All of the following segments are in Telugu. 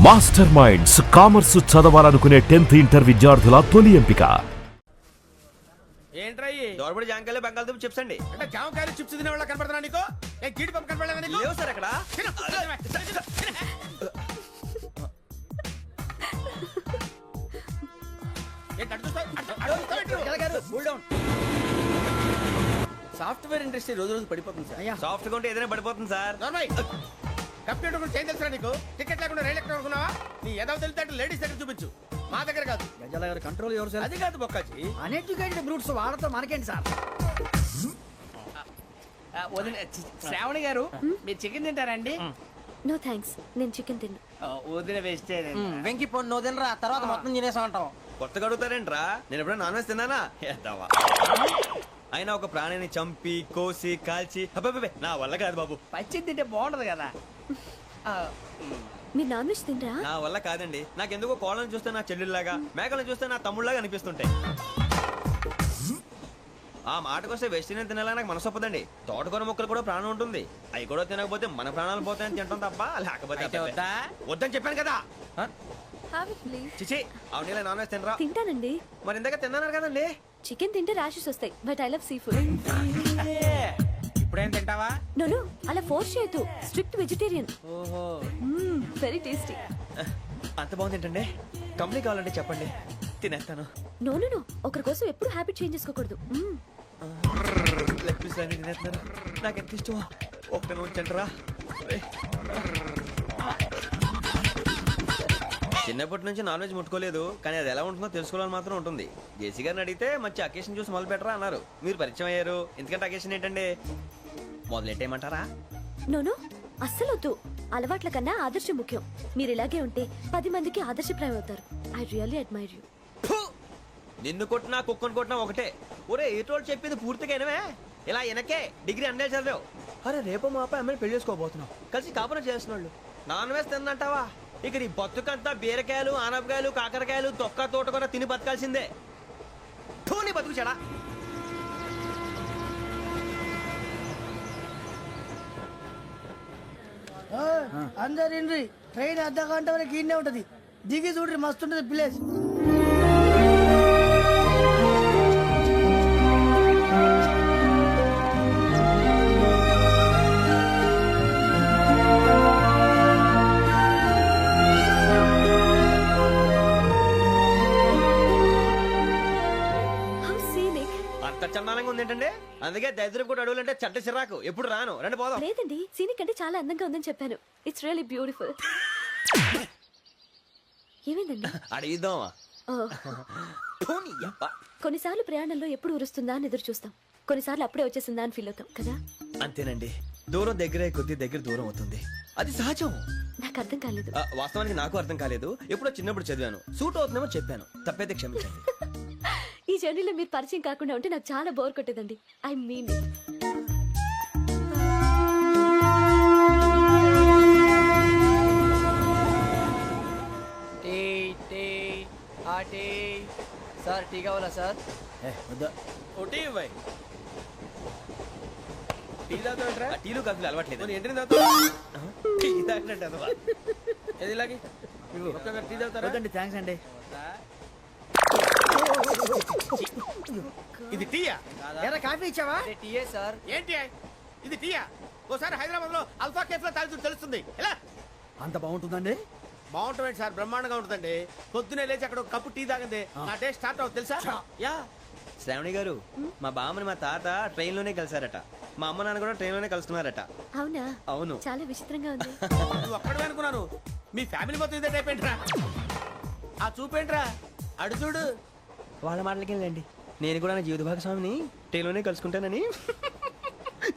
మాస్టర్ మైండ్స్ కామర్స్ చదవాలనుకునే 10th ఇంటర్ విద్యార్థుల తొలి ఎంపిక. ఏంట్రయ్యి దోరబడి జాంకాయలు బంగాళదుంప చిప్స్ అండి. అంటే జామకాయలు చిప్స్ తినే వాళ్ళ కనపడుతున్నా నీకు? ఏ గీడి పంప కనపడలేదా నీకు? లేవు సార్ అక్కడ. సాఫ్ట్వేర్ ఇండస్ట్రీ రోజు రోజు పడిపోతుంది సార్. సాఫ్ట్ గా ఉంటే ఏదైనా పడిపోతుంది సార్. కంప్యూటర్ గురించి ఏం తెలుసా నీకు? టికెట్ లేకుండా రైలు ఎక్కడ అనుకున్నావా? నీ ఏదో తెలితే లలేడీస్ దగ్గర చూపించు, మా దగ్గర కాదు. గజాల గారు కంట్రోల్ ఎవరు సార్? అది కాదు బొక్కాజీ. అన్ఎడ్యుకేటెడ్ బ్రూట్స్ వాడతాం మనకేంటి సార్? శ్రావణి గారు మీరు చికెన్ తింటారండి? నో థ్యాంక్స్, నేను చికెన్ తిన్ను. వదిన వేస్తే వెంకి పొన్ను నువ్వు తినరా, తర్వాత మొత్తం తినేసా ఉంటాం. కొత్తగా అడుగుతారేంట్రా? నేను ఎప్పుడైనా నాన్ వెజ్ తిన్నానా? ఎద్దావా. అయినా ఒక ప్రాణిని చంపి కోసి కాల్చి అబ్బబ్బబ్బే, నా వల్ల కాదు బాబు. పచ్చి తింటే బాగుంటది కదా. మీరు నాన్ వెజ్ తినరా? నా వల్ల కాదండి. నాకెందుకో కోళ్ళని చూస్తే నా చెల్లెళ్ళలాగా, మేకలను చూస్తే నా తమ్ముళ్ళలాగా అనిపిస్తుంటాయి. ఆ మాటకొస్తే వెస్టిరియన్ తినాలా నాకు మనసు ఒప్పదండి. తోటకూర మొక్కలు కూడా ప్రాణం ఉంటుంది. అవి కూడా తినకపోతే మన ప్రాణాలు పోతాయని తింటాం తప్ప లేకపోతే వద్దని చెప్పాను కదా. Have it please. చిచి, అవునీ నాన్ వెజ్ తినరా? తింటానండి. మరి ఇందాక తిన్నాను కదండి. చికెన్ తింటే ర్యాషెస్ వస్తాయి, but I love sea food. ఇప్పుడేం తింటావా? నో అలా ఫోర్స్ చేయొద్దు. Strict vegetarian. ఓహో, వెరీ టేస్టీ. అంత బాగుంది ఏంటండి? కంపెనీ కావాలంటే చెప్పండి, తినేస్తాను. నో ఒకరి కోసం ఎప్పుడు హ్యాబిట్ చేంజ్ చేసుకోకూడదు. లెగ్ పీస్ అన్ని తినేస్తున్నాను. నాకు ఎంత ఇష్టం. ఒకటే ఉంచండిరా. చిన్నప్పటి నుంచి నాన్ వెజ్ ముట్టుకోలేదు, కానీ అది ఎలా ఉంటుందో తెలుసుకోవాలని మాత్రం ఉంటుంది. జేసీ గారిని అడిగితే మంచి అకేషన్ చూసి మొదలు పెట్టరా అన్నారు. మీరు పరిచయం అయ్యారు, ఎందుకంటే అకేషన్ ఏంటండి? మొదలెట్టేయమంటారా? నో అస్సలు వద్దు. అలవాట్ల కన్నా ఆదర్శం ముఖ్యం. మీరు ఇలాగే ఉంటే 10 మందికి ఆదర్శప్రాయం అవుతారు. I really admire you. నిన్ను కొట్టినా కుక్కను కొట్టినా ఒకటే. ఒరే ఏటోళ్ళు చెప్పింది పూర్తిగా వినవే. ఇలా వెనకే డిగ్రీ అన్నే చదివావు. అరే రేపు మా అబ్బాయి అమ్మాయిని పెళ్లి చేసుకోబోతున్నావు, కలిసి కాపురం చేస్తున్నాళ్ళు. Non veg తిన్నంటావా? ఇక నీ బతుకంతా బీరకాయలు, ఆనపకాయలు, కాకరకాయలు, తొక్క తోట కూడా తిని బతకాల్సిందే. నీ బతుకు చెడా. అందరు ఇండ్రి, ట్రైన్ అర్ధ గంట వరకు ఇన్నే ఉంటది. దిగి చూడ్రి, మస్తు ఉంటది ప్లేస్. చందానంగా ఉంది ఏంటంటే, అందుకే దరిద్రం కూడా అడవులంటే చెడ్డ చిరాకు. ఎప్పుడు రాను, రండి పోదాం. లేదండి, సీనిక్ అంటే చాలా అందంగా ఉందని చెప్పాను. It's really beautiful. ఏమైందండి? అడిగిద్దామా? కొన్నిసార్లు ప్రయాణంలో ఎప్పుడు ఉరుస్తుందా అని ఎదురు చూస్తాం, కొన్నిసార్లు అప్పుడే వచ్చేసిందా అని ఫీల్ అవుతాం కదా. అంతేనండి, దూరం దగ్గరే కొద్ది దగ్గర దూరం అవుతుంది. అది సహజం. నాకు అర్థం కాలేదు. వాస్తవానికి నాకు అర్థం కాలేదు. ఎప్పుడో చిన్నప్పుడు చదివాను, సూట్ అవుతుందేమో చెప్పాను, తప్పైతే క్షమించండి. ఈ జర్నీలో మీరు పరిచయం కాకుండా ఉంటే నాకు చాలా బోర్ కొట్టేదండి. ఐ మీన్ సార్ టీ కావాలా సార్? టీలు కాఫీలు అలవాట్లేదు. ఏంటి తాగుతావా? టీ తాగినట్టు అదవా. ఏది ఇలాగే టీ తాగుతారా? థ్యాంక్స్ అండి. ఇది టీయా? ఎరా కాఫీ ఇచ్చావా? టీయే సార్. ఏంటి ఇది టీయా? ఓసారి హైదరాబాద్ లో అల్ఫా కేఫ్ లో తాగుతూ తెలుస్తుంది. ఎలా అంత బాగుంటుందండి? బాగుంటుంది సార్, బ్రహ్మాండంగా ఉంటుందండి. పొద్దునే లేచి అక్కడ ఒక కప్పు టీ తాగింది నా డే స్టార్ట్ అవుతుంది తెలుసా? యా. శ్రావణి గారు, మా బామ్మని మా తాత ట్రైన్ లోనే కలిసారట. మా అమ్మ నాన్న కూడా ట్రైన్ లోనే కలుస్తున్నారట. అవునా? అవును. చాలా విచిత్రంగా ఉంది. నువ్వు ఒక్కడే అనుకున్నాను, మీ ఫ్యామిలీ మొత్తం ఇదే టైప్ ఏంట్రా? ఆ చూపేంట్రా, అడు చూడు. వాళ్ళ మాటలకి వెళ్ళండి. నేను కూడా నా జీవిత భాగస్వామిని ట్రైన్ లోనే కలుసుకుంటానని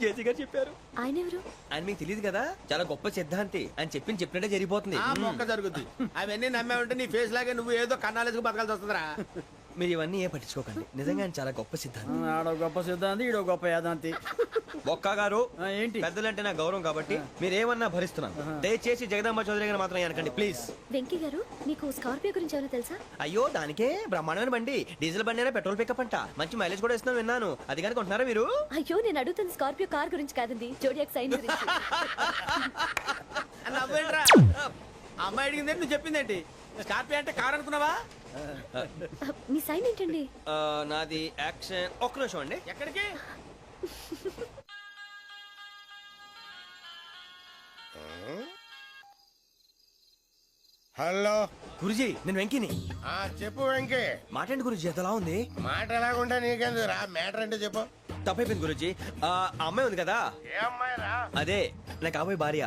జేసీ గారు చెప్పారు. ఆయన ఎవరు? ఆయన మీకు తెలియదు కదా, చాలా గొప్ప సిద్ధాంతి అని చెప్పినట్టే జరిగిపోతుంది. ఆ మొక్క జరుగుద్ది. అవన్నీ నమ్మే ఉంటే నీ ఫేస్ లాగే నువ్వు ఏదో కన్నాలేసుకు బతకాల్సి వస్తుందిరా. మీరు ఇవన్నీ ఏ పట్టించుకోకండి. నిజంగా ఆయన చాలా గొప్ప సిద్ధాంతి. ఆడో గొప్ప సిద్ధాంతి, ఈడో గొప్ప యాదాంతి. బొక్క గారు, ఏంటి? పెద్దలంటే నా గౌరవం కాబట్టి మీరేమన్నా భరిస్తున్నాను. దయచేసి జగదాంబ చౌదరి గారు మాత్రం అనకండి ప్లీజ్. వెంకీ గారు, మీకు స్కార్పియో గురించి ఏమైనా తెలుసా? అయ్యో, దానికే బ్రహ్మాండమైన బండి. డీజిల్ బండి అయినా పెట్రోల్ పికప్ అంట. మంచి మైలేజ్ కూడా ఇస్తున్నాను విన్నాను. అది కానీ కొంటున్నారా మీరు? అయ్యో, నేను అడుగుతున్న స్కార్పియో కార్ గురించి కాదండి, జోడియాక్ సైన్ గురించి. ఆ అమ్మాయి అడిగింది నువ్వు చెప్పిందేంటి? స్కార్పియో అంటే కారు అనుకున్నావా? మీ సైన్ ఏంటండి? నాది యాక్షన్. ఒక్క నిమిషం అండి. ఎక్కడికి? హలో గురుజీ నేను వెంకిని. చెప్పు వెంకీ. మాట్లాడండి గురుజీ, ఎంతలా ఉంది? మాట ఎలాగుంటా నీకెందుకు రా, మ్యాటర్ అంటే చెప్పు. తప్పైపోయింది గురుజీ. ఆ అమ్మాయి ఉంది కదా, ఏ అమ్మాయి రా? అదే నా కాబోయే భార్య.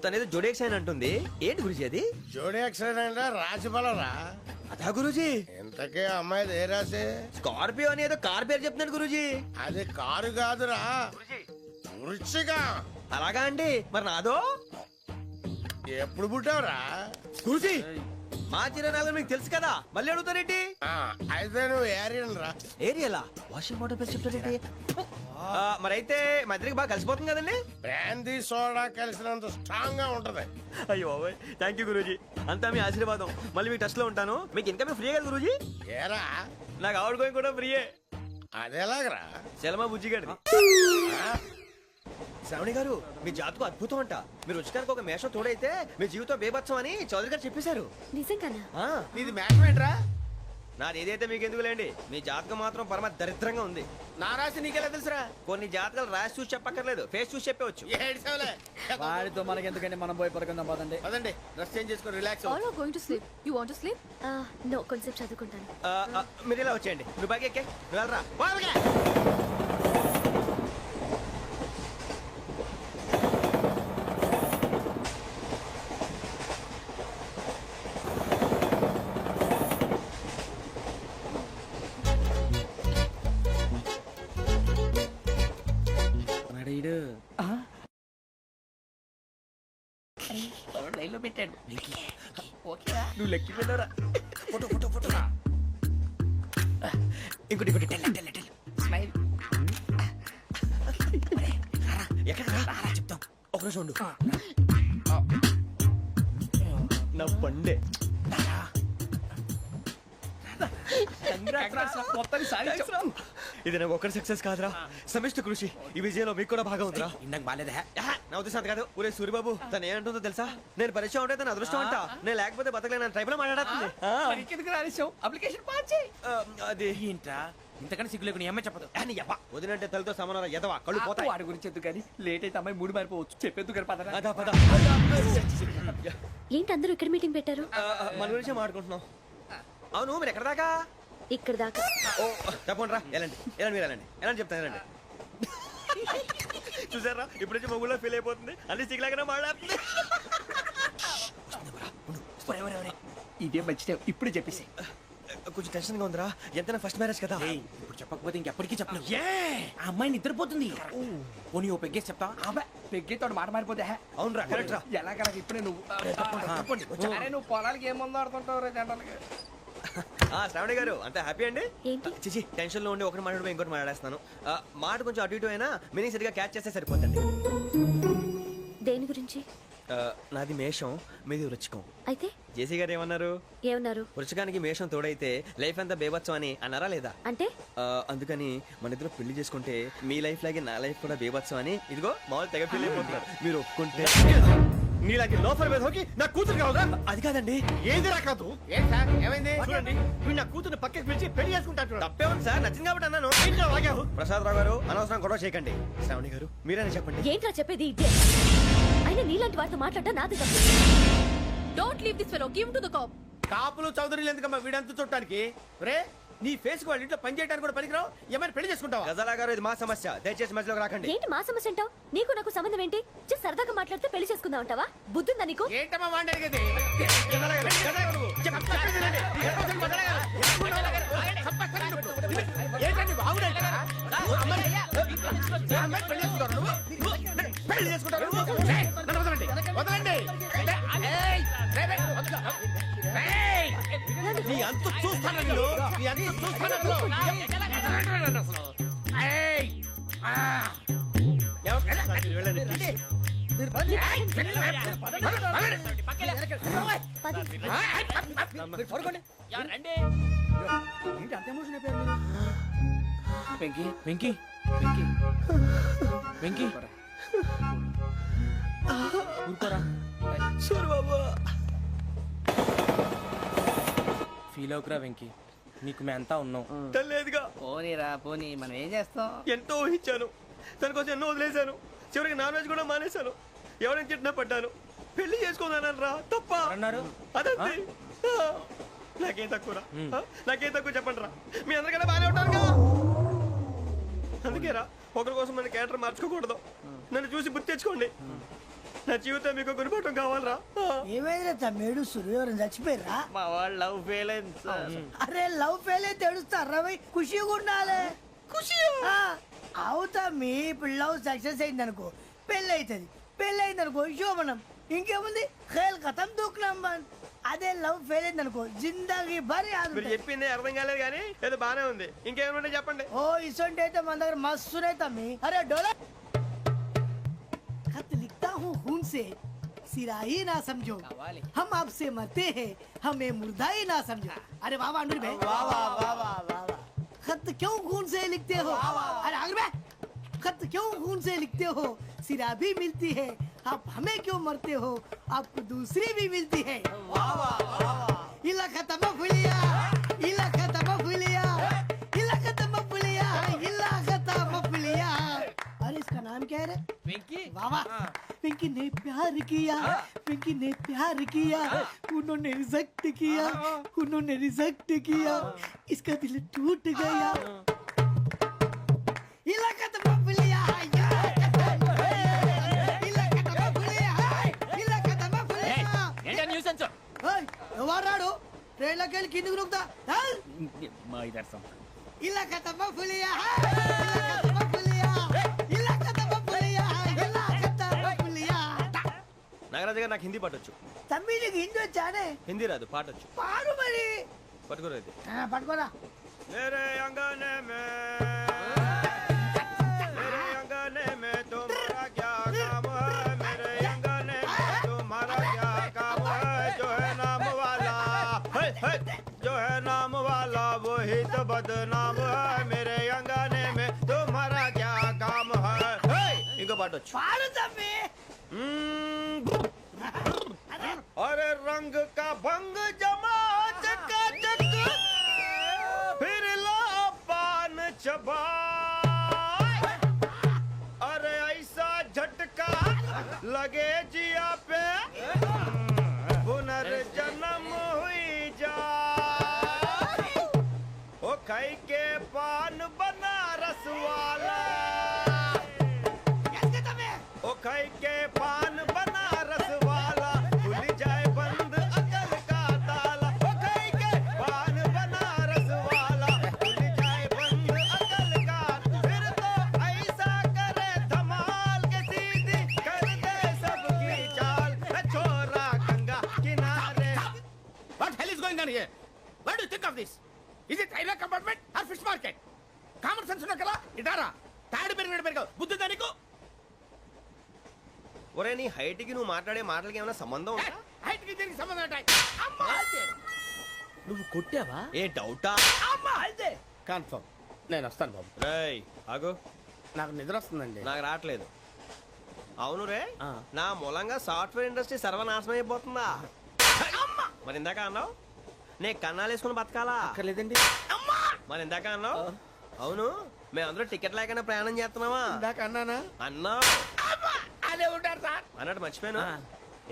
తనేదో జోడేక్స్ అని అంటుంది. ఏంటి గురుజీ అది? జోడి యాక్సిడెంట్ రా, రాసి బలరా. అదా గురుజీ? ఇంతకే అమ్మాయి ఏ రాసి? స్కార్పియో అని ఏదో కార్ పేరు చెప్తున్నాడు గురుజీ. అది కారు కాదురా, వృచ్చిక. అలాగా అండి, మరి నాదో? ఎప్పుడు పుట్టావురా? గురుజీ మా చిరనాలు మీకు తెలుసు కదా, మళ్ళీ అడుగుతారేంటి? అయితే నువ్వు ఏరియన్ రా. ఏరియలా? వాషింగ్ వాటర్ పేరు చెప్తారేంటి? మరైతే మా ఇద్దరికి బాగా కలిసిపోతుంది కదండి. బ్రాందీ సోడా కలిసినంత స్ట్రాంగ్ గా ఉంటది. అయ్యో థ్యాంక్ యూ గురూజీ, అంతా మీ ఆశీర్వాదం. మళ్ళీ మీకు టచ్ లో ఉంటాను. మీకు ఇన్కమ్ ఫ్రీ కదా గురూజీ? ఏరా నాకు ఆవిడ గోయింగ్ కూడా ఫ్రీయే. అదేలాగరా? చలమా బుజ్జి గారిది. శ్రావణి గారు మీ జాతకు అద్భుతం అంట. మీరు రుచికారికి ఒక మేషం తోడైతే మీ జీవితం బేబత్సం అని చౌదరి గారు చెప్పేశారు. నిజంగానా? నీది మ్యాటర్ ఏంట్రా? నాది ఏదైతే మీకు ఎందుకు లేండి, మీ జాతకం మాత్రం పరమ దరిద్రంగా ఉంది. నా రాసి నీకెలా తెలుసురా? కొన్ని జాతకాలు రాసి చూసి చెప్పక్కర్లేదు, ఫేస్ చూసి చెప్పవచ్చు. ఏడ్చావులే. వాడితో మనకి ఎందుకంటే మనం పోయి పడుకుందాం పదండి. పదండి, డ్రెస్ చేంజ్ చేసుకొని relax All are going to sleep. You want to sleep? No, కొంచెం చదువుకుంటాను. మీరు ఇలా వచ్చేయండి. నువ్వు బాగా ఎక్కే, నువ్వు వెళ్ళరా. లైన్లో పెట్టాడు. నువ్వు లెక్కి వెళ్ళరా. Photo photo photo. ఇంకోటి ఇంకోటి. స్మైల్. ఎక్కడ చెప్తాం. ఒక రోజు ఉండు. నా పండే. మొత్తాన్ని సాధించాం. ఇది నాకు ఒక్కడి సక్సెస్ కాదురా, సమిష్టి కృషి. ఈ విజయంలో మీకు కూడా భాగం ఉందిరా. ఇందాక బాలేదా? నా ఉద్దేశం అంత కాదు. ఊరే సూరిబాబు తను ఏమంటుందో తెలుసా? నేను పరిచయం ఉంటే తన అదృష్టం అంట. నేను లేకపోతే బతకలేను ట్రైబ్ లో మాట్లాడుతుంది. ఎందుకు రాలేసావు? అప్లికేషన్ పాస్ చేయి. అది ఏంట్రా ఇంతకన్నా సిగ్గు లేకుండా ఏమై చెప్పదు. వదినంటే తలతో సమానం ఎదవా, కళ్ళు పోతాయి. వాడి గురించి ఎందుకు కానీ లేట్ అయితే అమ్మాయి మూడు మారిపోవచ్చు. చెప్పేందుకు గారు పదరా. అదా పద. ఏంటి అందరూ ఇక్కడ మీటింగ్ పెట్టారు? మన గురించే మాట్లాడుకుంటున్నాం. అవును మీరు ఎక్కడ దాకా? ఇక్కడ దాకా. ఓ తప్పకుండా రా, వెళ్ళండి వెళ్ళండి, మీరు వెళ్ళండి వెళ్ళండి చెప్తాను, వెళ్ళండి. చూసారా ఇప్పుడు నుంచి మొగుల్లో ఫీల్ అయిపోతుంది. అన్ని సిగ్లాగానే మాట్లాడుతుంది. ఇదే మంచి టైం, ఇప్పుడే చెప్పేసి. కొంచెం టెన్షన్ గా ఉందిరా, ఎంతైనా ఫస్ట్ మ్యారేజ్ కదా. ఇప్పుడు చెప్పకపోతే ఇంకెప్పటికీ చెప్పలేదు. ఆ అమ్మాయి నిద్రపోతుంది. పోనీ ఓ పెగ్గేసి చెప్తా. పెగ్గేతో మాట మారిపోతే అవునురా, కరెక్ట్ రా. ఎలాగలా ఇప్పుడే నువ్వు అరే నువ్వు పొలాలకి ఏముందో ఆడుతుంటావు రే జంటలకి. శ్రావణి గారు అంత హ్యాపీ అండి? ఏంటి? చిచి టెన్షన్ లో ఉండి ఒకటి మాట్లాడు ఇంకోటి మాట్లాడేస్తున్నాను. మాట కొంచెం అటు ఇటు అయినా మీనింగ్ సరిగా క్యాచ్ చేస్తే సరిపోతుంది. దేని గురించి? నాది మేషం, మీది వృచ్చికం. అయితే జేసీ గారు ఏమన్నారు? ఏమన్నారు? వృచ్చికానికి మేషం తోడైతే లైఫ్ అంతా బేబత్సం అని అన్నారా లేదా? అంటే అందుకని మన ఇద్దరు పెళ్లి చేసుకుంటే మీ లైఫ్ లాగే నా లైఫ్ కూడా బేబత్సం అని ఇదిగో మామూలు తెగ పెళ్లి అయిపోతున్నారు. మీరు ఒప్పుకుంటే నీలాంటి లోఫర్ మీద హోకి నా కూతురు కావదా? అది కాదండి. ఏది రాకదు? ఏం సార్ ఏమైంది? చూడండి మీరు నా కూతురు పక్కకి పిలిచి పెళ్లి చేసుకుంటారు. తప్పే ఉంది సార్, నచ్చింది కాబట్టి అన్నాను. ప్రసాద్ రావు గారు అనవసరం గొడవ చేయకండి. శ్రావణి గారు మీరైనా చెప్పండి. ఏంట్రా చెప్పేది? అయినా నీలాంటి వారితో మాట్లాడటం నాది తప్పు. Don't leave this fellow. Give him to the cop. కాపులు చౌదరులు ఎందుకమ్మా వీడంతా చుట్టానికి? రే నీ ఫేస్ కు వాళ్ళ ఇంట్లో పని చేయడానికి కూడా పనికిరావు. ఏమైనా పెళ్లి చేసుకుంటావా? గజాలా గారు ఇది మా సమస్య, దయచేసి మధ్యలోకి రాకండి. ఏంటి మా సమస్య అంటావు? నీకు నాకు సంబంధం ఏంటి? సరదాగా మాట్లాడితే పెళ్లి చేసుకుందాం అంటావా? బుద్ధుందా నీకు? ఏంటమ్మా వాడి అడిగేది? ఏంటండి బాగుండేది? పెళ్లి చేసుకుంటారు నువ్వు? నన్ను వదలండి, వదలండి. నీ అంత చూస్తాను నేను, నీ అంత చూస్తాను అసలు. వెంకీ వెంకీ వెంకీ వెంకీ ఊరుకోరా. సూరి బాబు ఫీల్ అవుకురా వెంకీ నీకు మేమంతా ఉన్నాం. లేదుగా పోనీరా పోనీ మనం ఏం చేస్తాం. ఎంతో ఊహించాను, తన కోసం ఎన్నో వదిలేశాను, చివరికి నాన్ వెజ్ కూడా మానేశాను. ఎవరైనా తిట్టినా పడ్డాను, పెళ్లి చేసుకున్నాను రా తప్ప అన్నారు అదంతే. నాకేం తక్కువ రా, నాకేం తక్కువ చెప్పండి రా, మీ అందరికన్నా బాగానే ఉంటారుగా. అందుకేరా ఒకరి కోసం మన క్యారెక్టర్ మార్చుకోకూడదు. నన్ను చూసి గుర్తు తెచ్చుకోండి. నా జీవితం మీకు గురిపటం కావాలరా. ఏమైందిరా తమ్మేడు సూర్యవరం చచ్చిపోయిరా? మా వాళ్ళు లవ్ ఫెయిల్ అయింది సార్. అరే లవ్ ఫెయిల్ అయితే ఏడుస్తారా భయ్? ఖుషిగా ఉండాలి. ఖుషి అవుతా మీ ఇప్పుడు లవ్ సక్సెస్ అయింది అనుకో పెళ్ళి అవుతుంది, పెళ్ళి అయింది అనుకో శోభనం, ఇంకేముంది ఖేల్ కథం దూకునాం బాన్. అదే లవ్ ఫెయిల్ అయింది అనుకో జిందాగీ భారీ మీరు చెప్పింది అర్థం కాలేదు కానీ ఏదో బానే ఉంది. ఇంకేమైనా చెప్పండి. ఓ ఇసొంటి అయితే మన దగ్గర మస్తున్నాయి తమ్మి. అరే డోలా खत लिखता हूँ खून से सिरा ही ना समझो, हम आपसे मरते हैं हमें मुर्दा ही ना समझो. अरे वाह वाह अनुर भाई, वाह वाह वाह वाह वाह. खत क्यों खून से लिखते हो? अरे अनुर भाई खत क्यों खून से लिखते हो? सिरा भी मिलती है, आप हमें क्यों मरते हो? आपको दूसरी भी मिलती है. वाह वाह वाह. इला खत्म फुलिया, इला खत्म फुलिया, इला खत्म फुलिया, इला खत्म फुलिया. अरे इसका नाम क्या है रे? వెంకీ वाह वाह. पिंकी ने प्यार किया, पिंकी ने प्यार किया, उन्होंने रिजेक्ट किया, उन्होंने रिजेक्ट किया, इसका दिल टूट गया. इलाका तो बबलिया, इलाका तो बबलिया, इलाका तो बबलिया. ఏంటా న్యూసెన్స్? ओए ఎవరు రాడు? ట్రైన్లోకి వెళ్ళి కిందికి నొక్కుతా. మా ఇదర్సం ఇలాకా तो बबलिया, इलाका तो बबलिया, इलाका तो बबलिया, इलाका तो बबलिया. నాగరాజు గారు నాకు హిందీ పాటొచ్చు. తమ్మి నీకు హిందీ వచ్చానే? హిందీ రాదు, పాటొచ్చు. పాడు మరి. పట్టుకోలేదు. పట్టుకోరా. मेरे अंगने में, मेरे अंगने में तुम्हारा क्या काम है? मेरे अंगने में तुम्हारा क्या काम है? जो है नाम वाला, जो है नाम वाला वही तो बदनाम है. मेरे अंगने में तुम्हारा क्या काम है? इनको पाटो. పాడు తమ్మి. अरे रंग का भंग जमा चकाचक, फिर ला पान चबा. अरे ऐसा झटका लगे जिया पे, पुनर्जन्म हुई जा. ओ खाई के पान बनारस वाला, ओ खाई के पान बनारस वाला, खुल जाए बंद अकल का ताला. ओ खाई के पान बनारस वाला, खुल जाए बंद अकल का. फिर तो ऐसा करे धमाल के सीधी कर दे सबकी चाल. छोरा गंगा किनारे. What hell is going on here? What do you think of this? Is it railway compartment or fish market? Common sense ఉన్నా కదా ఇదారా తాడు పెరిగినట్టు పెరిగావు బుద్ధి దానికి. ఒరే నీ హైట్ కి నువ్వు మాట్లాడే మాటలకి ఏమైనా సంబంధం ఉందా? హైట్ కి దీనికి సంబంధం ఉంటాయి. అమ్మా అయితే నువ్వు కొట్టావా? ఏ డౌటా? అమ్మా అయితే కన్ఫర్మ్. నేను వస్తాను బాబు. రేయ్ ఆగు, నాకు నిద్ర వస్తుందండి. నాకు రావట్లేదు. అవును రే, నా మూలంగా సాఫ్ట్వేర్ ఇండస్ట్రీ సర్వనాశనం అయిపోతుందా? మరి ఇందాక అన్నావు నే కన్నాలు వేసుకుని బతకాలా? అక్కర్లేదండి. మరి ఇందాక అన్నావు అవును మేమందరూ టికెట్ లేకుండా ప్రయాణం చేస్తున్నావా? ఇందాక అన్నానా? అన్నావు. అదే ఉంటారు సార్. అన్నట్టు మర్చిపోయాను,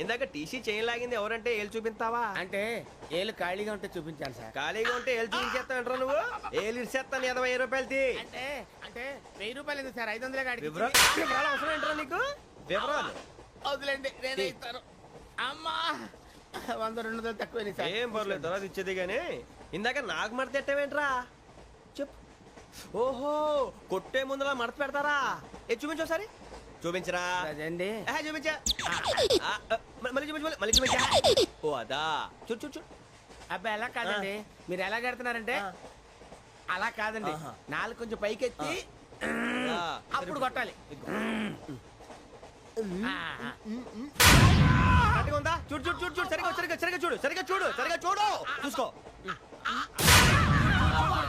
ఇందాక టీసీ చేయి లాగింది ఎవరంటే ఏళ్ళు చూపిస్తావా? అంటే ఏళ్ళు ఖాళీగా ఉంటే చూపించాను సార్. ఖాళీగా ఉంటే ఏళ్ళు చూపించేస్తావు నువ్వు. ఏళ్ళు ఇచ్చేస్తాను 20 రూపాయలది. అంటే అంటే 1000 రూపాయలు ఎందుకు సార్? 500 కాడికి వివరాలు అవసరం ఏంట్రా నీకు? వివరాలు వదిలేండి, నేనే ఇస్తాను. అమ్మా 100 200 తక్కువ సార్. ఏం పర్లేదు, తర్వాత ఇచ్చేది కానీ ఇందాక నాకు మడత ఎట్టవేంట్రా చెప్పు. ఓహో కొట్టే ముందులా మడత పెడతారా? ఏ చూపించు ఒకసారి. చూపించరా? అదండి చూపించా. మళ్ళీ చూపించు, మళ్ళీ చూపించా. ఓ అదా, చూడు చూడు చూడు. అబ్బాయి ఎలా కాదండి, మీరు ఎలా కడుతున్నారంటే అలా కాదండి. నాలుగు కొంచెం పైకెత్తి అప్పుడు కొట్టాలి. కరెక్ట్గా ఉందా? చూడు చూడు చూడు చూడు, సరిగా సరిగా సరిగా చూడు, సరిగా చూడు, సరిగా చూడు, చూసుకో.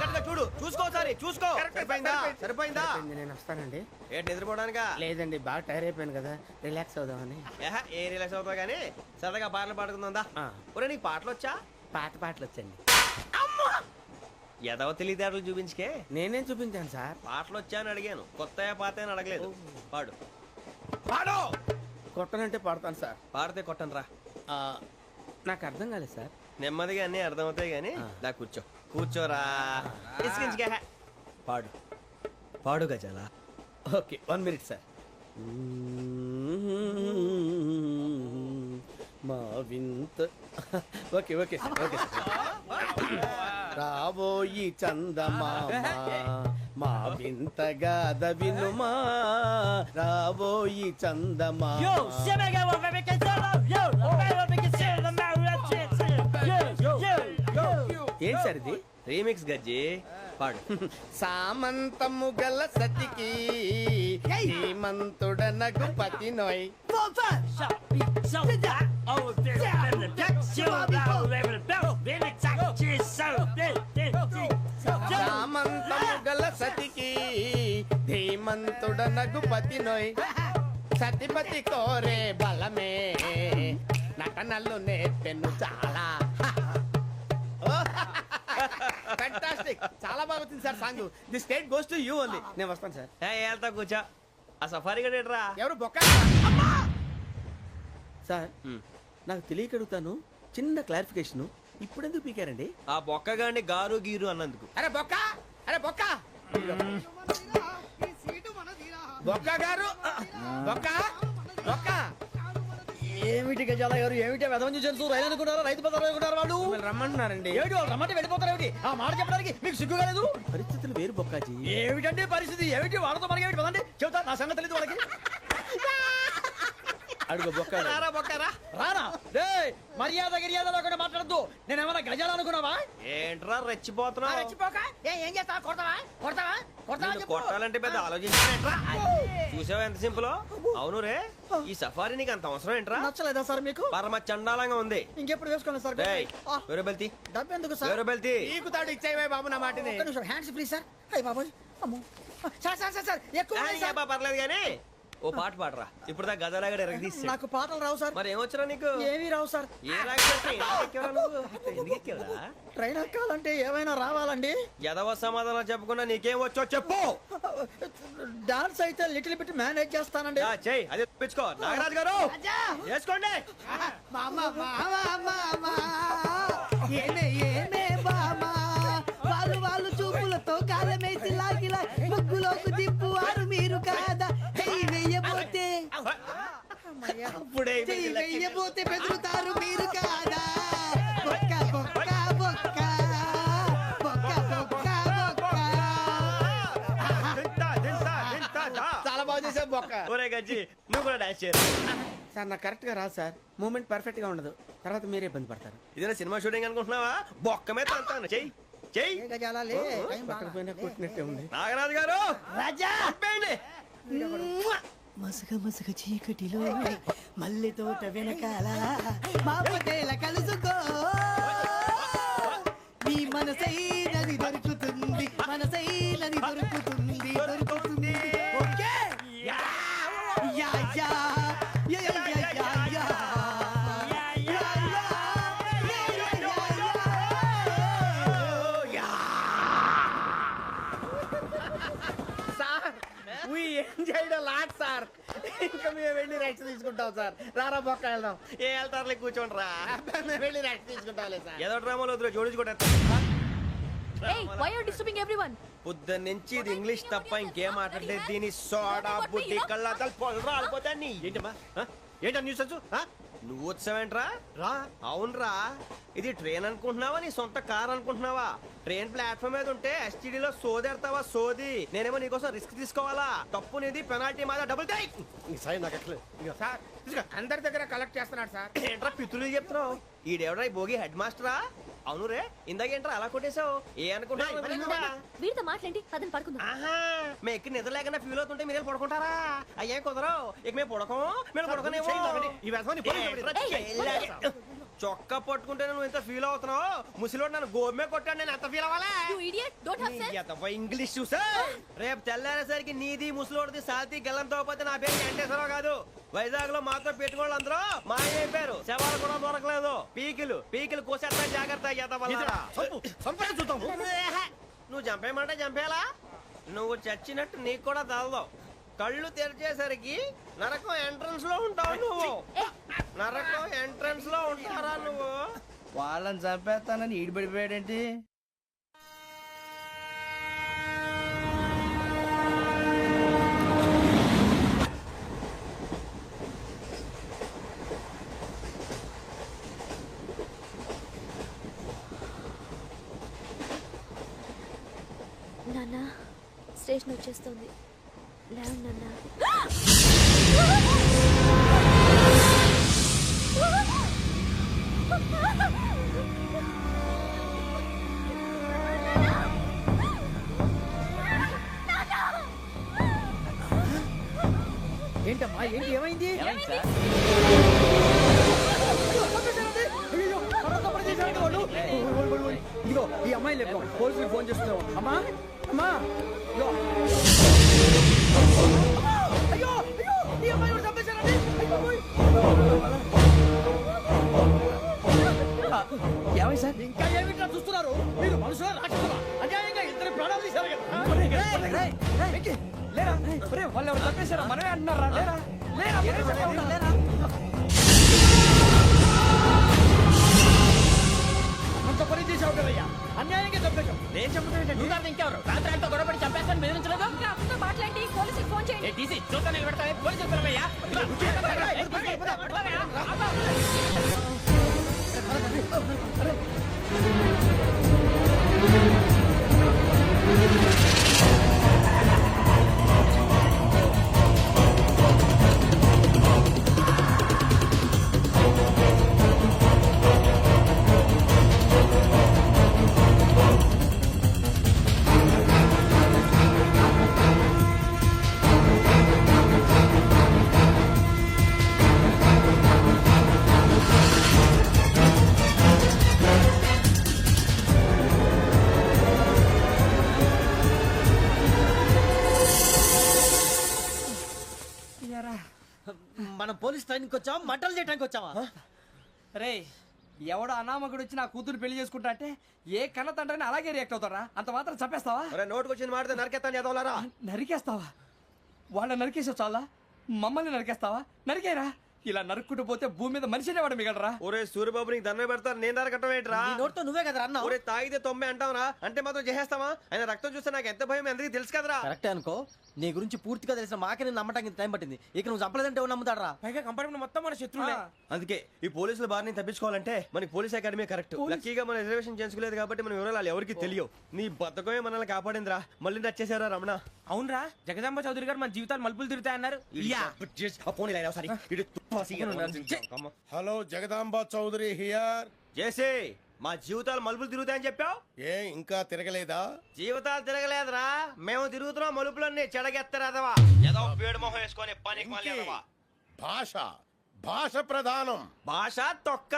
కరెక్ట్గా చూడు, చూసుకో ఒకసారి, చూసుకో. సరిపోయిందా? సరిపోయిందా? నేను వస్తానండి. ఏంటి నిద్రపోవడానికా? లేదండి, బాగా టైర్ అయిపోయాను కదా, రిలాక్స్ అవుదామని. ఏ రిలాక్స్ అవుతావు కానీ సరదాగా పాటలు పాడుకుందా? ఒరే నీకు పాటలు వచ్చా? పాత పాటలు వచ్చండి. ఎదవ తెలివితేటలు చూపించుకే. నేనేం చూపించాను సార్? పాటలు వచ్చా అని అడిగాను, కొత్త పాత అని అడగలేదు. పాడు. పాడు. కొట్టనంటే పడతాను సార్. పాడితే కొట్టను రా. నాకు అర్థం కాలేదు సార్. నెమ్మదిగా అన్నీ అర్థమవుతాయి కానీ దా కూర్చో. కూర్చోరా. ఇసుకించుకే. పాడు. పాడు గజాల. Okay 1 minute sir. మా వింత okay okay sir okay sir. రాబోయి చందమామ మా వింతగా వినుమా, రాబోయి చందమామ. ఏం సార్ ఇది? రీమిక్స్ గజ్జి. పాడు. సామంతము గల సతికి హేమంతుడనగు పతి నోయ్. సామంతము గల సతికి ధీమంతుడనగు పతి నోయ్. సతిపతి కోరే బలమే నటనలు నేర్పెను చాలా. ఫ్యాంటాస్టిక్, చాలా బాగా వచ్చింది sir song. The state goes to you only. నేను వస్తాను సార్. వెళ్తా కూర్చో. ఆ సఫారీ గడేట్రా. ఎవరు బొక్క సార్? నాకు తెలియక అడుగుతాను, చిన్న క్లారిఫికేషన్. ఇప్పుడు ఎందుకు పీకారండి? ఆ బొక్కగాడిని గారు గీరు అన్నందుకు. అరే బొక్క, అరే బొక్క, బొక్క గారు, బొక్క బొక్క. ఏమిటి గజాల గారు, ఏమిటి వెదవం చూసారు? రైలు అనుకున్నారా, రైతు బజార్ అనుకున్నారు వాళ్ళు? రమ్మంటున్నారండి. ఏమిటి వాళ్ళు రమ్మంటే వెళ్ళిపోతారు? ఏమిటి ఆ మాట చెప్పడానికి మీకు సిగ్గుగా లేదు? పరిస్థితులు వేరు బొక్కాజీ. ఏమిటండి పరిస్థితి? ఏమిటి వాళ్ళతో మనకి ఏమిటి పదండి చెబుతా, నా సంగతి తెలియదు వాళ్ళకి. అడుగు బొక్క. రారా బొక్కరా. రానా రే, మర్యాద గిర్యాద లేకుండా మాట్లాడద్దు. నేనేమన్నా గజాల అనుకున్నావా? ఏంట్రా రెచ్చిపోతున్నావు? ఏం చేస్తా? కొడతావా కొడతావా కొడతావా నిన్ను చెప్పు. కొట్టాలంటే పెద్ద ఆలోచించానేంట్రా. చూసావా ఎంత సింపుల్? అవును రే, ఈ సఫారీ నీకు అంత అవసరం ఏంట్రా? నచ్చలేదా సార్ మీకు? పరమ చండాలంగా ఉంది. ఇంకెప్పుడు వేసుకోండి సార్. డేయ్, వేరే బెల్తి. డబ్బు ఎందుకు సార్? వేరే బెల్తి. ఈకుతాడు ఇచ్చేవే బాబు నా మాటని. ఒక్క నిమిషం, హ్యాండ్స్ ఫ్రీ సార్. అయ్యి బాబోయ్, అమ్మో. సార్ సార్ సార్ సార్ ఎక్కువ ఆ, ఉన్నాయి సార్. ఏబ్బా, పర్లేదు కానీ ఓ పాట పాడరా. ఇప్పుడు దా గదలాగడ ఎరగ తీసి. నాకు పాటలు రావు సార్. మరి ఏమొచ్చరా నీకు? ఏమీ రావు సార్. ఏ రాకపోతే ఎందుకు ఎక్కేవరా నువ్వు? ఎందుకు ఎక్కేవరా? ట్రైన్ ఎక్కాలంటే ఏమైనా రావాలండి? ఎదవ సమాధానం చెప్పకుండా నీకేం వచ్చో చెప్పు. డాన్స్ అయితే లిటిల్ బిట్ మేనేజ్ చేస్తానండి. చెయ్యి, అదే తెప్పించుకో. నాగరాజు గారు వేసుకోండి. మామా మామా మామా ఏమే ఏమే బామా, వాళ్ళు వాళ్ళు చూపులతో కాలమేసి లాగిలా ముగ్గులోకి దిప్పువారు మీరు కాదా? చెయ్యి వెయ్యబోతే అప్పుడే చెయ్యి వెయ్యబోతే బెదురుతారు మీరు కాదా? బొక్క బొక్క బొక్క బొక్క బొక్క బొక్క. చాలా బాగా చేసావు బొక్క. ఒరే గజ్జి, నువ్వు కూడా డాన్స్ చేయరు. సార్ నాకు కరెక్ట్ గా రాదు సార్. మూమెంట్ పర్ఫెక్ట్ గా ఉండదు, తర్వాత మీరే ఇబ్బంది పడతారు. ఇదేనా సినిమా షూటింగ్ అనుకుంటున్నావా? బొక్క మీద అంటాను. చెయ్యి చెయ్యి. ఏ గజాలా లే, టైం బాగా. పక్కన పోయినా కొట్టినట్టే ఉంది. నాగరాజు గారు రాజా ఆపేయండి. మసగ మసగ చీకటిలో మల్లె తోట వెనకాల మా పటేల కలుసుకో, మీ మనసైనది దొరుకుతుంది, మనసైనది దొరుకుతుంది దొరుకుతుంది. Okay yeah yeah yeah yeah yeah yeah yeah. Sir we enjoyed a lot sir. ఇంకా మేము వెళ్ళి రెస్ట్ తీసుకుంటాం సార్. రారా బొక్క వెళ్దాం. ఏ వెళ్తారులే, కూర్చోండి రా. మేము వెళ్ళి రెస్ట్ తీసుకుంటాంలే సార్. ఏదో డ్రామాలో వద్దు, జోడించుకుంటా. Hey, why are you disturbing everyone? పొద్దున్న నుంచి ఇది ఇంగ్లీష్ తప్ప ఇంకేం మాట్లాడలేదు. దీని సోడా బుద్ధి కళ్ళతలు పొలరా ఆడిపోతాన్ని. ఏంటమ్మా ఏంటా న్యూస్ వచ్చు? నువ్వు వచ్చావేంట్రా? రా. అవునరా, ఇది ట్రైన్ అనుకుంటున్నావా, నీ సొంత కార్ అనుకుంటున్నావా? ట్రైన్ ప్లాట్ఫామ్ మీద ఉంటే ఎస్టీడీలో సోదేడతావా? సోది. నేనేమో నీకోసం రిస్క్ తీసుకోవాలా? తప్పు నీది, పెనాల్టీ మాదా, డబుల్ టై. సార్ ఇదిగో అందరి దగ్గర కలెక్ట్ చేస్తున్నాడు సార్. ఏంట్రా పితులు చెప్తున్నావు? ఈడెవడ్రా ఈ భోగి హెడ్ మాస్టరా? అవును రే, ఇందాకేంట్రా అలా కొట్టేశావు? ఏ అనుకుంటున్నా? వీరితో మాట్లాడి అతను పడుకుందాం. ఆహా, మేము ఎక్కడ నిద్ర లేకుండా ఫీల్ అవుతుంటే మీరు పడుకుంటారా? అయ్యే కుదరవు. ఇక మేము పడకం, మేము పడకనేమో. చొక్కా పట్టుకుంటే నువ్వు ఎంత ఫీల్ అవుతున్నావు? ముసలివాడు నన్ను గోమే కొట్టాడు, నేను ఎంత ఫీల్ అవ్వాలా? You idiot! Don't have sense! English చూసా రేపు తెల్లారేసరికి నీది ముసలోడిది సాల్తీ గల్లంతో పోతే నా పేరు వెంకటేశ్వరరావు కాదు. వైజాగ్ లో మాతో పెట్టుకోళ్ళు అందరూ మాయైపోయారు. శవాలు కూడా దొరకలేదు. పీకిలు కోసేస్తా జాగ్రత్త. నువ్వు చంపేయమంటే చంపేలా? నువ్వు చచ్చినట్టు నీకు కూడా తగదు. కళ్ళు తెరిచేసరికి నరకం ఎంట్రన్స్ లో ఉంటావు నువ్వు. నరకం ఎంట్రన్స్ లో ఉంటారా నువ్వు? వాళ్ళని చంపేస్తానని ఈడిపడిపోయాడేంటి? నాన్న స్టేషన్ వచ్చేస్తుంది. లేవు నాన్న. ఏంటమ్మా ఏంటి ఏమైంది? ఇదిగో ఈ అమ్మాయి లేదు, పోలీసులకు ఫోన్ చేస్తున్నావు. అమ్మా అమ్మా ఇదిగో. అయ్యో అయ్యో ఈ అమ్మాయి కూడా చంపేశారండి. ఏమై సార్ ఇంకా ఏమిట్లా చూస్తున్నారు? మీరు మనుషుల రాక్షసులా? అన్యాయంగా ఇద్దరు ప్రాణాలు తీశారు కదా. లేరా వాళ్ళు ఎవరు చంపేశారా? మనమే అంటున్నారా? లేరా లేరా అంత పని చేసావు కదయ్యా, అన్యాయంగా చంపేశావు. నేను చెప్పడం నువ్వు కాదు ఇంకెవరు? రాత్రి అంతా గొడవపడి చంపేస్తాను బెదిరించలేదు. అతనితో మాట్లాడి పోలీసుకి ఫోన్ చేయండి. టీసీ చూస్తాను నిలబెడతాను. పోలీసులు పిలవయ్యా. మనం పోలీస్ ట్రైనింగ్ వచ్చావా, మంటలు చేయడానికి వచ్చావా? రే ఎవడో అనామకుడు వచ్చి నా కూతురు పెళ్లి చేసుకుంటా అంటే ఏ కన్న తండ్రిని అలాగే రియాక్ట్ అవుతారా? అంత మాత్రం చంపేస్తావా? నోటుకు వచ్చింది మాడితే నరకెత్తాను చదవాలరా. నరికేస్తావా? వాళ్ళ నరికేసావు చాలా, మమ్మల్ని నరికేస్తావా? నరికేరా. ఇలా నరుక్కుంటూ పోతే భూమి మీద మనిషినే వాడు మిగలరా. ఒరే సూర్యబాబు నీకు దండం పెడతారు, నేను నరకటం ఏంట్రా? నోటితో నువ్వే కదా అన్నా. ఒరే తాగితే 90 అంటావురా, అంటే మాత్రం చేసేస్తావా? ఆయన రక్తం చూస్తే నాకు ఎంత భయం అందరికీ తెలుసు కదరా. కరెక్టే అనుకో, నీ గురించి పూర్తిగా తెలిసిన మాకే నేను నమ్మటానికి టైం పట్టింది. ఇక నువ్వు చంపలేదంటే ఎవరు నమ్ముతాడరా? పైగా కంపార్ట్మెంట్ మొత్తం మన శత్రువులే. అందుకే ఈ పోలీసుల బారిని తప్పించుకోవాలంటే మనకి పోలీస్ అకాడమీ కరెక్ట్. లక్కీగా మన రిజర్వేషన్ చేసుకోలేదు కాబట్టి మన వివరాలు ఎవరికి తెలియవు. నీ బతకమే మనల్ని కాపాడిందిరా. మళ్ళీ నచ్చేసారా రమణ? అవునరా, జగదాంబ చౌదరి గారు మన జీవితాలు మలుపులు తిరుగుతాయన్నారు. Hello Jagadamba Chowdary here. చేసే మా జీవితాలు మలుపులు తిరుగుతాయని చెప్పావు, ఏ ఇంకా తిరగలేదా? జీవితాలు తిరగలేదురా, మేము తిరుగుతున్నాం మలుపులన్నీ. చెడగెత్తరాదవా ఏదో వేడి మొహం వేసుకొని పనికి మాలేదవా. భాష ప్రధానం. భాష తొక్క.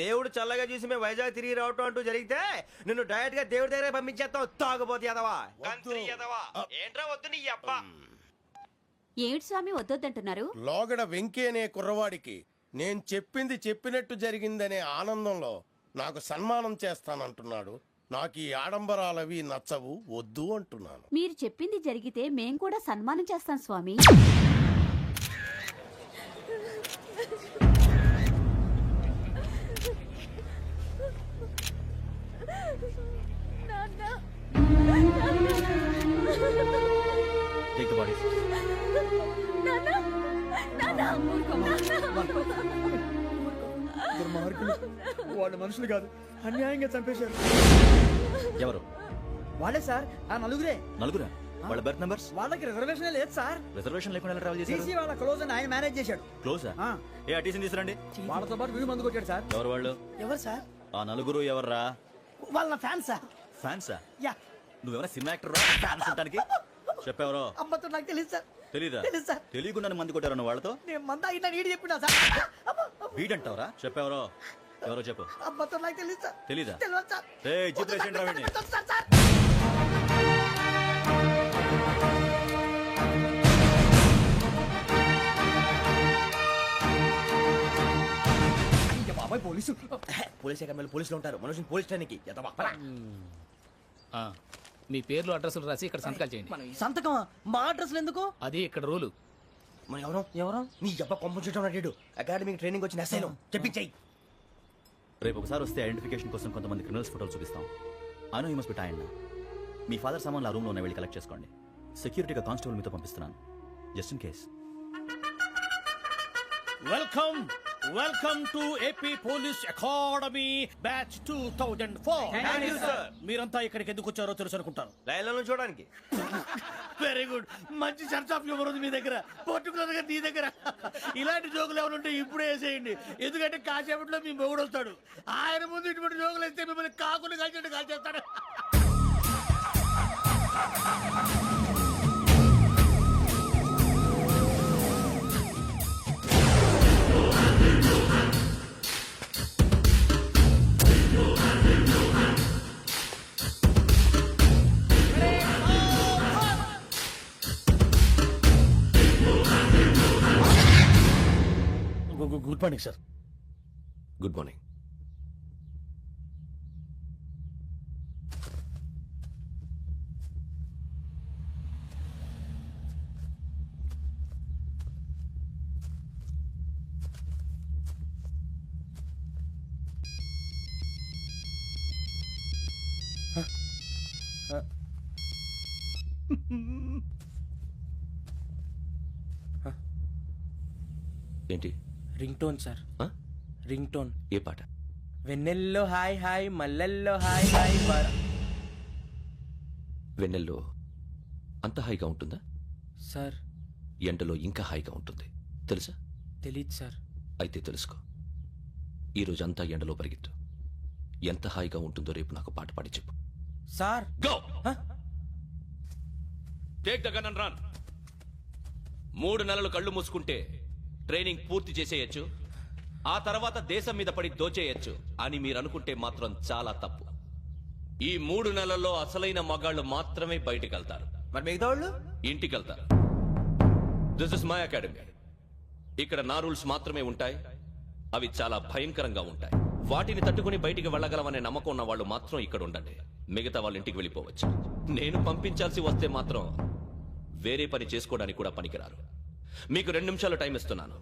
దేవుడు చల్లగా చూసి మేము వైజాగ్ తిరిగి రావటం అంటూ జరిగితే నిన్ను డైరెక్ట్ గా దేవుడి దగ్గర పంపించేస్తావు. తాగుబోతు ఎదవా, గంత్రి ఎదవా. ఏంట్రా వద్దు నీ అబ్బా. ఏమిటి స్వామి వద్దంటున్నారు? లోగడ వెంకీ అనే కుర్రవాడికి నేను చెప్పింది చెప్పినట్టు జరిగిందనే ఆనందంలో నాకు సన్మానం చేస్తానంటున్నాడు. నాకు ఈ ఆడంబరాలవి నచ్చవు, వద్దు అంటున్నాను. మీరు చెప్పింది జరిగితే మేం కూడా సన్మానం చేస్తాం స్వామి. వాళ్ళు మనుషులు కాదు, అన్యాయంగా చంపేశారు. ఎవరు? వాళ్ళే సార్, ఆ నలుగురే. నలుగురా? వాళ్ళ బర్త్ నంబర్స్? వాళ్ళకి రిజర్వేషన్ లేదు సార్. రిజర్వేషన్ లేకుండా ఎలా ట్రావెల్ చేశారు? టీసీ వాళ్ళ క్లోజ్ అని ఆయన మేనేజ్ చేశాడు. క్లోజా? ఏ అటీసీని తీసుకురండి. వాళ్ళతో పాటు వీడు మందు కొట్టాడు సార్. ఎవరు వాళ్ళు? ఎవరు సార్? ఆ నలుగురు ఎవర్రా? వాళ్ళ ఫ్యాన్స్ సార్. ఫ్యాన్సా? యా. నువ్వేమైనా సినిమా యాక్టర్ ఫ్యాన్స్ ఉంటానికి? చెప్పెవరో? అమ్మతో నాకు తెలియదు సార్. తెలీదా? తెలీదు సార్. తెలియకుండా మంది కొట్టారు వాళ్ళతో? నేను మంద అయినా నీడి చెప్పినా సార్. వీడంటావరా? చెప్పెవరో? ఎవరో చెప్పు. అబ్బతో నాకు తెలియదు సార్. తెలీదా? తెలియదు సార్. ఏయ్, జీప్ వద్దు సార్, రేషన్ రా వీడిని. వద్దు సార్, సార్. అయ్య బాబాయ్ పోలీసు. పోలీస్ అకాడమీలో పోలీసులు ఉంటారు, మనుషులు పోలీస్ ట్రైనింగ్కి ఎదవా. మీ పేర్లు అడ్రస్లు రాసి ఇక్కడ సంతకాలు చేయండి. సంతకమా? మా అడ్రస్లు ఎందుకు? అది ఇక్కడ రూలు. మన ఎవరు నీ అబ్బ పంపించడం అడిగాడు. అకాడమిక్ ట్రైనింగ్ వచ్చిన ఎస్ఐలో చెప్పించాయి. రేపు ఒకసారి వస్తే ఐడెంటిఫికేషన్ కోసం కొంతమంది క్రిమినల్స్ ఫోటోలు చూపిస్తాం. I know you must be tired now. Me father సామాన్లు ఆ రూమ్లో ఉన్న వెళ్ళి కలెక్ట్ చేసుకోండి. సెక్యూరిటీగా కానిస్టేబుల్ మీతో పంపిస్తున్నాను, just in case. Welcome to AP police academy batch 2004. మీరంతా ఇక్కడికి ఎందుకు వచ్చారో తెలుసు అనుకుంటాను. లైన్లో చూడడానికి. వెరీ గుడ్, మంచి సెన్స్ ఆఫ్ హ్యూమర్ ఉంది మీ దగ్గర, పర్టికులర్ గా నీ దగ్గర. ఇలాంటి జోకులు ఎవరు ఉంటే ఇప్పుడే వేసేయండి, ఎందుకంటే కాసేపట్లో మీ మొగుడు వస్తాడు. ఆయన ముందు ఇటువంటి జోకులు వేస్తే మిమ్మల్ని కాకులు కాల్చేట్టు కాల్చేస్తాడు. Good morning sir. Good morning. ఏంటి? Ring tone sir. Ring tone. ఏ పాట? వెన్నెల్లో హాయ్ హాయ్, మల్లెల్లో హాయ్ హాయ్. వెన్నెల్లో అంత హాయిగా ఉంటుందా సార్? ఎండలో ఇంకా హాయిగా ఉంటుంది తెలుసా? తెలీదు సార్. అయితే తెలుసుకో. ఈరోజు అంతా ఎండలో పరిగెత్తు. ఎంత హాయిగా ఉంటుందో రేపు నాకు పాట పాడి చెప్పు. Sir go. Take the gun and run. 3 నెలలు కళ్ళు మూసుకుంటే ట్రైనింగ్ పూర్తి చేసేయచ్చు, ఆ తర్వాత దేశం మీద పడి దోచేయచ్చు అని మీరు అనుకుంటే మాత్రం చాలా తప్పు. ఈ 3 నెలల్లో అసలైన మగాళ్ళు మాత్రమే బయటికి వెళ్తారు. మరి మిగతా వాళ్ళు ఇంటికి వెళ్తారు. This is my academy. ఇక్కడ నా రూల్స్ మాత్రమే ఉంటాయి. అవి చాలా భయంకరంగా ఉంటాయి. వాటిని తట్టుకుని బయటికి వెళ్ళగలమనే నమ్మకం ఉన్న వాళ్ళు మాత్రం ఇక్కడ ఉండండి. మిగతా వాళ్ళ ఇంటికి వెళ్ళిపోవచ్చు. నేను పంపించాల్సి వస్తే మాత్రం వేరే పని చేసుకోవడానికి కూడా పనికిరారు. మీకు 2 నిమిషాలు టైం ఇస్తున్నాను,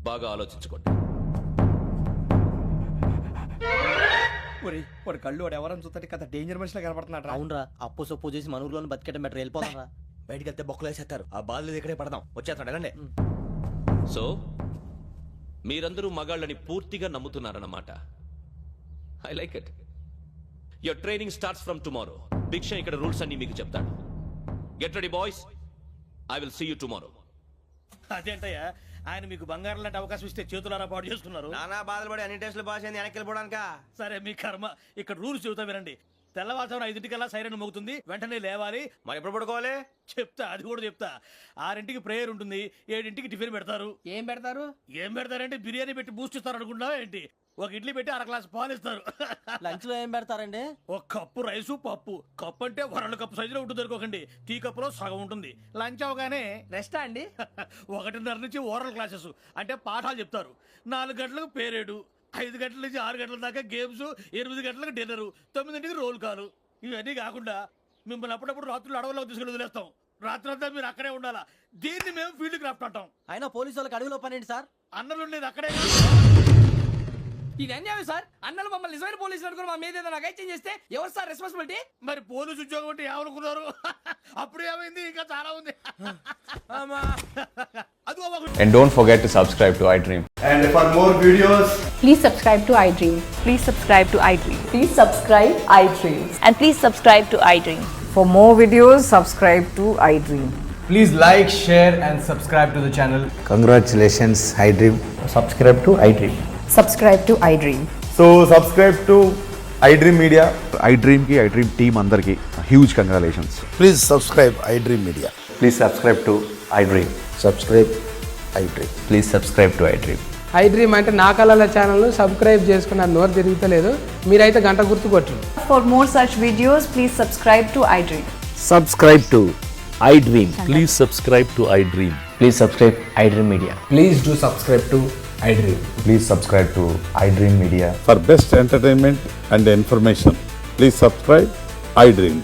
బాగా ఆలోచించుకోండి. వాడు కళ్ళు వాడు ఎవరైనా చూస్తే కదా డేంజర్ మనిషిలో కనపడుతున్నాడు. అవునరా, అప్పు సొప్పు చేసి మన ఊర్లో బతికేయడం బెటర్. వెళ్ళిపోతారా? బయటికి వెళ్తే బొక్కలు వేసేస్తారు. ఆ బాధలు ఇక్కడే పడదాం. వచ్చేస్తాడు వెళ్ళండి. సో మీరందరూ మగాళ్ళని పూర్తిగా నమ్ముతున్నారన్నమాట. I like it. Your training starts from tomorrow. Bhiksha ఇక్కడ రూల్స్ అన్ని మీకు చెప్తాడు. Get ready boys, I will see you tomorrow. అదేంటయ్యా, ఆయన మీకు బంగారం లాంటి అవకాశం ఇస్తే చేతులారా పాటు చేస్తున్నారు. నానా బాధలు పడి అన్ని టెస్టులు పాస్ అయింది, వెనక్కి వెళ్ళిపోవడానికా? సరే మీ కర్మ. ఇక్కడ రూల్స్ చెబుతా వినండి. తెల్లవారుజామున 5 సైరన్ మోగుతుంది, వెంటనే లేవాలి. మరి ఎప్పుడు పడుకోవాలి? చెప్తా, అది కూడా చెప్తా. 6 ప్రేయర్ ఉంటుంది, 7 టిఫిన్ పెడతారు. ఏం పెడతారు? ఏం పెడతారంటే బిర్యానీ పెట్టి బూస్ట్ ఇస్తారు అనుకుంటున్నావా ఏంటి? ఒక ఇడ్లీ పెట్టి 1 గ్లాస్ పాలు ఇస్తారు. లంచ్ లో ఏం పెడతారండి? 1 కప్పు రైసు పప్పు. కప్పు అంటే 1/2 కప్పు సైజులో ఉంటుంది అనుకోకండి. టీ కప్పులో సగం ఉంటుంది. లంచ్ అవగానే రెస్టా అండి? 1:30 నుంచి ఓరల్ క్లాసెస్ అంటే పాఠాలు చెప్తారు. 4 గంటలకు పేరేడు, 5 గంటల నుంచి 6 గంటల దాకా గేమ్స్, 8 గంటలకు డిన్నర్, 9ంటికి రోల్ కాలు. ఇవన్నీ కాకుండా మిమ్మల్ని అప్పుడప్పుడు రాత్రులు అడవుల్లో తీసుకుని వదిలేస్తాం. రాత్రి అంతా మీరు అక్కడే ఉండాలా. దీన్ని మేము ఫీల్డ్ క్రాఫ్ట్ అంటాం. అయినా పోలీసు వాళ్ళకి అడవిలో పని ఏంటి సార్? అన్నలు ఉండేది అక్కడే. ఇది అన్యాయం సార్. అన్నలు మమ్మల్ని నిజమైన పోలీసులు అనుకుని మా మీద ఏదైనా అగైత్యం చేస్తే ఎవరు సార్ రెస్పాన్సిబిలిటీ? మరి పోలీసు ఉద్యోగం అంటే ఏమనుకున్నారు? అప్పుడు ఏమైంది, ఇంకా చాలా ఉంది. And don't forget to subscribe to iDream. And for more videos, Please subscribe to iDream. Please subscribe to iDream. Please subscribe iDream. And please subscribe to iDream. For more videos, subscribe to iDream. please like, share and subscribe to the channel. Congratulations, iDream. Subscribe to iDream. Subscribe to iDream. So subscribe to iDream Media. iDream ki iDream team andarki huge congratulations. Please subscribe iDream media. Please subscribe to iDream. Subscribe iDream. Please subscribe to iDream. I dream అంటే నా కళల ఛానల్ సబ్స్క్రైబ్ చేసుకున్న నోరు తిరుగుతలేదు. మీరైతే గంట గుర్తు కొట్టండి. For more such videos, please subscribe to iDream. Subscribe to iDream. Please subscribe to iDream. Please subscribe iDream Media. Please do subscribe to iDream. Please subscribe to iDream Media. For best entertainment and information, please subscribe iDream.